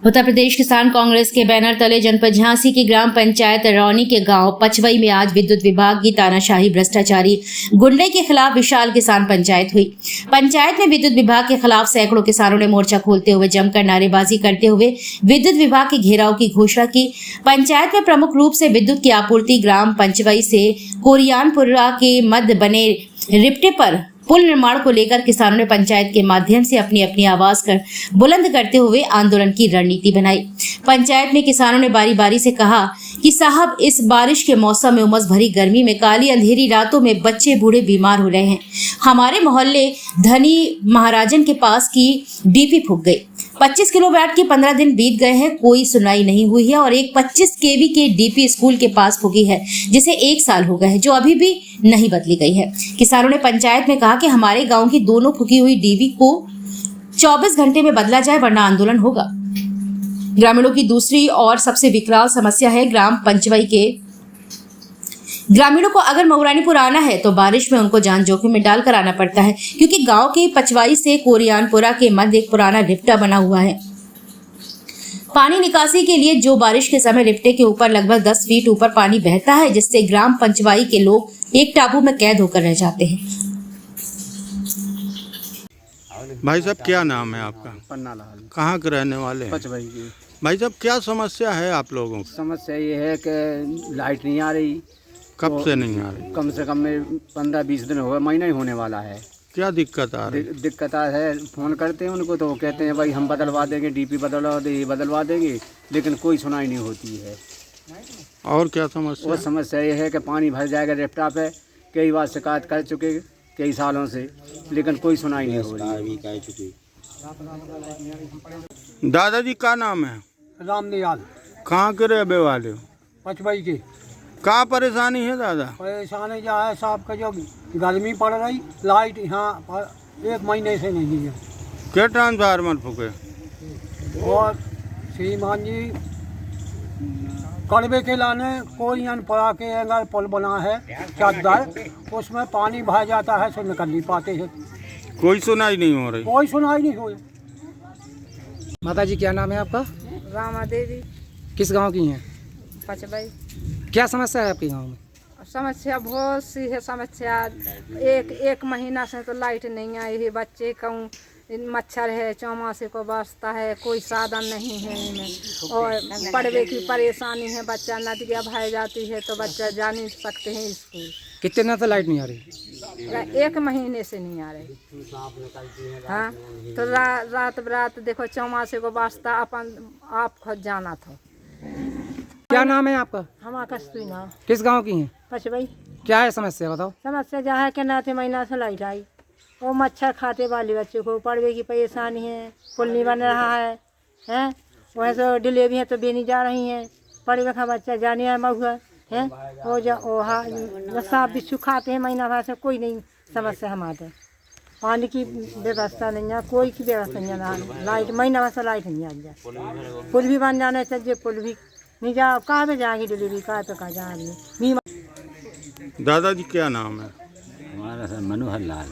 उत्तर प्रदेश किसान कांग्रेस के बैनर तले जनपद झांसी की ग्राम पंचायत रौनी के गांव पचवई में आज विद्युत विभाग की तानाशाही भ्रष्टाचारी गुंडे के खिलाफ विशाल किसान पंचायत हुई। पंचायत में विद्युत विभाग के खिलाफ सैकड़ों किसानों ने मोर्चा खोलते हुए जमकर नारेबाजी करते हुए विद्युत विभाग के घेराव की घोषणा की। पंचायत में प्रमुख रूप से विद्युत की आपूर्ति ग्राम पंचवई से कोरियानपुरा के मध्य बने रिप्टे पर पुल निर्माण को लेकर किसानों ने पंचायत के माध्यम से अपनी अपनी आवाज कर बुलंद करते हुए आंदोलन की रणनीति बनाई। पंचायत में किसानों ने बारी बारी से कहा कि साहब, इस बारिश के मौसम में उमस भरी गर्मी में काली अंधेरी रातों में बच्चे बूढ़े बीमार हो रहे हैं। हमारे मोहल्ले धनी महाराजन के पास की डीपी फूक गई। 25 किलोवाट के 15 दिन बीत गए हैं, कोई सुनवाई नहीं हुई है और एक 25 केवी के डीपी स्कूल के पास फूकी है जिसे 1 साल हो गए हैं, जो अभी भी नहीं बदली गई है। किसानों ने पंचायत में कहा कि हमारे गांव की दोनों फूकी हुई डीपी को 24 घंटे में बदला जाए वरना आंदोलन होगा। ग्रामीणों की दूसरी और सबसे विकराल समस्या है ग्राम पंचवई के ग्रामीणों को अगर मऊरानीपुर आना है तो बारिश में उनको जान जोखिम में डालकर आना पड़ता है, क्योंकि गांव के पचवाई से कोरियानपुरा के मध्य एक पुराना रिप्टा बना हुआ है। पानी निकासी के लिए जो बारिश के समय रिप्टे के ऊपर लगभग 10 फीट ऊपर पानी बहता है, जिससे ग्राम पंचवाई के लोग एक टापू में कैद होकर रह जाते हैं। भाई साहब, क्या नाम है आपका? पन्ना लाल, कहाँ के रहने वाले हैं? पचवई की। भाई साहब, क्या समस्या है आप लोगों की? समस्या ये है कि लाइट नहीं आ रही। कब से नहीं आ रही? कम से कम में 15-20 दिन हो गए, महीना ही होने वाला है। क्या दिक्कत आ रही? दिक्कत है, फ़ोन करते हैं उनको तो वो कहते हैं भाई हम बदलवा देंगे, डीपी बदलवा देंगे, लेकिन कोई सुनाई नहीं होती है। और क्या समस्या? वो समस्या ये है कि पानी भर जाएगा रेफ्टा पे। कई बार शिकायत कर चुके कई सालों से, लेकिन कोई सुनाई नहीं हो रही। दादाजी का नाम है? रामनियाल, कहाँ के रहने वाले हो? पचवई के। क्या परेशानी है दादा? परेशानी जो है साहब का, जो गर्मी पड़ रही, लाइट यहाँ पर 1 महीने से नहीं है। क्या ट्रांसफार्मर फूके? और श्रीमान जी कड़वे के लाने कोरियानपुरा के अगर पुल बना है चादर, उसमें पानी भर जाता है, सो निकल नहीं पाते हैं। कोई सुनाई नहीं हो रही? कोई सुनाई नहीं हो। माता जी, क्या नाम है आपका? रामा देवी, किस गांव की हैं? पचवई। क्या समस्या है आपके गांव में? समस्या बहुत सी है। समस्या एक महीना से तो लाइट नहीं आई है। बच्चे कहूँ मच्छर है, चौमासे को बसता है, कोई साधन नहीं है इनमें, और पढ़वे की परेशानी है। बच्चा नदिया भाई जाती है तो बच्चा जा नहीं सकते हैं स्कूल। कितने दिन से लाइट नहीं आ रही? 1 महीने से नहीं आ रही। हाँ, तो रात बरात देखो, चौमासे को बसता अपन आप खुद जाना था। क्या नाम है आपका? हम कस्तूरी नाम। किस गांव की हैं? पचवई। क्या है समस्या, बताओ। समस्या जहाँ है कि 9 महीना से लाइट आई, वो मच्छर खाते वाले बच्चों को पढ़वे की परेशानी है। पुल नहीं बन रहा है, हैं वह तो डिलीवरी है तो बेनी जा रही हैं। पढ़वे का बच्चा जाने है महुआ है, वो साफ बिच्छू खाते हैं महीना भर से। कोई नहीं समस्या हमारे, पानी की व्यवस्था नहीं है, कोई की व्यवस्था नहीं है। लाइट महीना भर से लाइट नहीं आ जाए। पुल भी बन जाना चाहिए, पुल भी नहीं जाओ, कहाँ पे जाएंगे डिलीवरी, कहाँ पे कहाँ जा रही है। दादाजी, क्या नाम है? हमारा मनोहर लाल।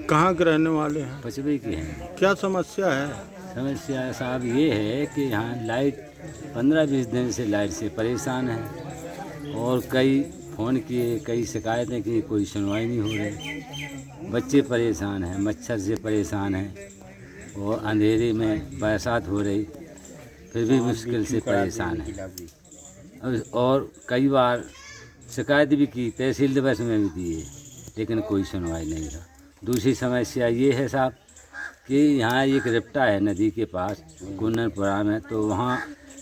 कहाँ के रहने वाले हैं? पचवई के हैं। क्या समस्या है? समस्या साहब ये है कि यहाँ लाइट 15-20 दिन से लाइट से परेशान है, और कई फ़ोन किए, कई शिकायतें की, कोई सुनवाई नहीं हो रही। बच्चे परेशान हैं, मच्छर से परेशान हैं, और अंधेरे में बरसात हो रही फिर भी मुश्किल से परेशान है। और कई बार शिकायत भी की, तहसील दिवस में भी की है, लेकिन कोई सुनवाई नहीं था। दूसरी समस्या ये है साहब कि यहाँ एक रिप्टा है नदी के पास कोरियानपुरा में, तो वहाँ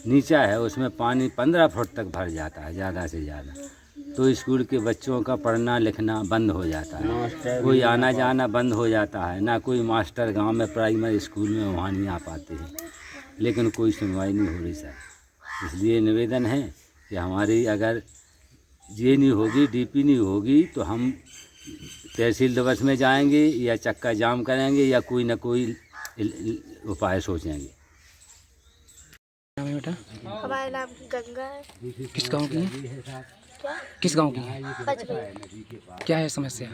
नीचा है, उसमें पानी 15 फुट तक भर जाता है ज़्यादा से ज़्यादा। तो स्कूल के बच्चों का पढ़ना लिखना बंद हो जाता है, कोई आना जाना बंद हो जाता है। ना कोई मास्टर गांव में प्राइमरी स्कूल में वहाँ नहीं आ पाते हैं, लेकिन कोई सुनवाई नहीं हो रही सर। इसलिए निवेदन है कि हमारी अगर ये नहीं होगी, डीपी नहीं होगी, तो हम तहसील दिवस में जाएंगे या चक्का जाम करेंगे या कोई ना कोई उपाय सोचेंगे। नाम है बेटा? हमारा नाम गंगा है। किस गांव की हैं? क्या किस गांव की है? पचवी। क्या है समस्या?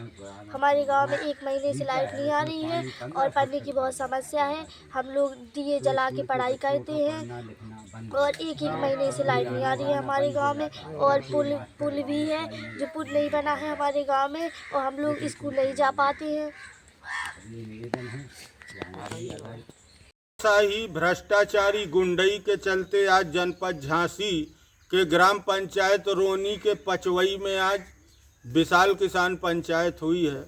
हमारे गांव में 1 महीने से लाइट नहीं आ रही है और पानी की बहुत समस्या है। हम लोग दिए जला के पढ़ाई करते हैं और एक महीने से लाइट नहीं आ रही है हमारे गांव में। और पुल भी है, जो पुल नहीं बना है हमारे गांव में, और हम लोग स्कूल नहीं जा पाते हैं। शाही भ्रष्टाचारी गुंडई के चलते आज जनपद झांसी के ग्राम पंचायत रोनी के पचवई में आज विशाल किसान पंचायत हुई है।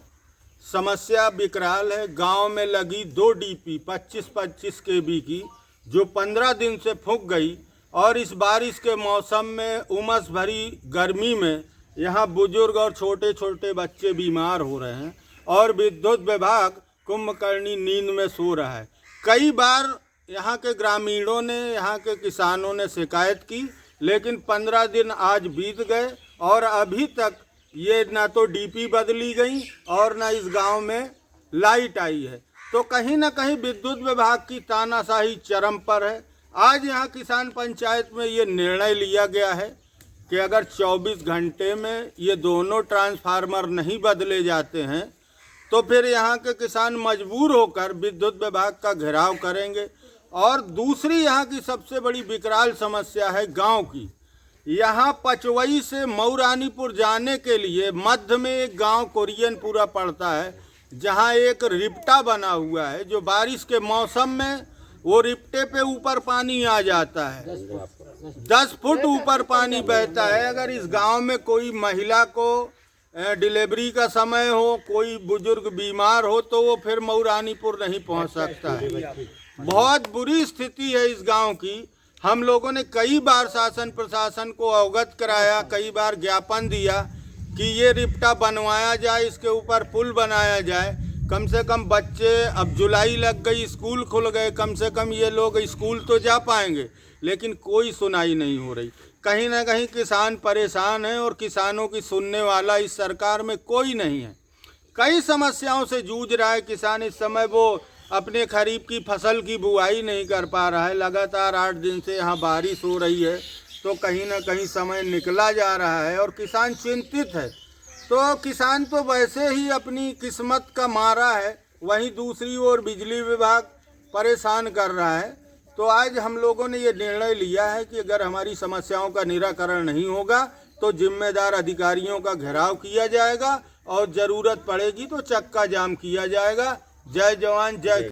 समस्या विकराल है। गांव में लगी 2 डीपी 25-25 केवी की, जो 15 दिन से फूंक गई, और इस बारिश के मौसम में उमस भरी गर्मी में यहाँ बुजुर्ग और छोटे छोटे बच्चे बीमार हो रहे हैं और विद्युत विभाग कुंभकर्णी नींद में सो रहा है। कई बार यहाँ के ग्रामीणों ने, यहाँ के किसानों ने शिकायत की, लेकिन 15 दिन आज बीत गए और अभी तक ये ना तो डीपी बदली गई और ना इस गांव में लाइट आई है। तो कहीं ना कहीं विद्युत विभाग की तानाशाही चरम पर है। आज यहाँ किसान पंचायत में ये निर्णय लिया गया है कि अगर 24 घंटे में ये दोनों ट्रांसफार्मर नहीं बदले जाते हैं तो फिर यहाँ के किसान मजबूर होकर विद्युत विभाग का घेराव करेंगे। और दूसरी यहाँ की सबसे बड़ी विकराल समस्या है गांव की। यहाँ पचवई से मऊरानीपुर जाने के लिए मध्य में एक गांव कोरियनपुरा पड़ता है, जहाँ एक रिपटा बना हुआ है, जो बारिश के मौसम में वो रिपटे पे ऊपर पानी आ जाता है। 10 फुट ऊपर पानी बहता है। अगर इस गांव में कोई महिला को डिलीवरी का समय हो, कोई बुजुर्ग बीमार हो, तो वो फिर मऊरानीपुर नहीं पहुंच सकता है। बहुत बुरी स्थिति है इस गांव की। हम लोगों ने कई बार शासन प्रशासन को अवगत कराया, कई बार ज्ञापन दिया कि ये रिपटा बनवाया जाए, इसके ऊपर पुल बनाया जाए। कम से कम बच्चे, अब जुलाई लग गई, स्कूल खुल गए, कम से कम ये लोग स्कूल तो जा पाएंगे, लेकिन कोई सुनाई नहीं हो रही। कहीं ना कहीं किसान परेशान है और किसानों की सुनने वाला इस सरकार में कोई नहीं है। कई समस्याओं से जूझ रहा है किसान। इस समय वो अपने खरीफ की फसल की बुआई नहीं कर पा रहा है। लगातार 8 दिन से यहाँ बारिश हो रही है, तो कहीं ना कहीं समय निकला जा रहा है और किसान चिंतित है। तो किसान तो वैसे ही अपनी किस्मत का मारा है, वहीं दूसरी ओर बिजली विभाग परेशान कर रहा है। तो आज हम लोगों ने ये निर्णय लिया है कि अगर हमारी समस्याओं का निराकरण नहीं होगा तो जिम्मेदार अधिकारियों का घेराव किया जाएगा और ज़रूरत पड़ेगी तो चक्का जाम किया जाएगा। जय जवान जय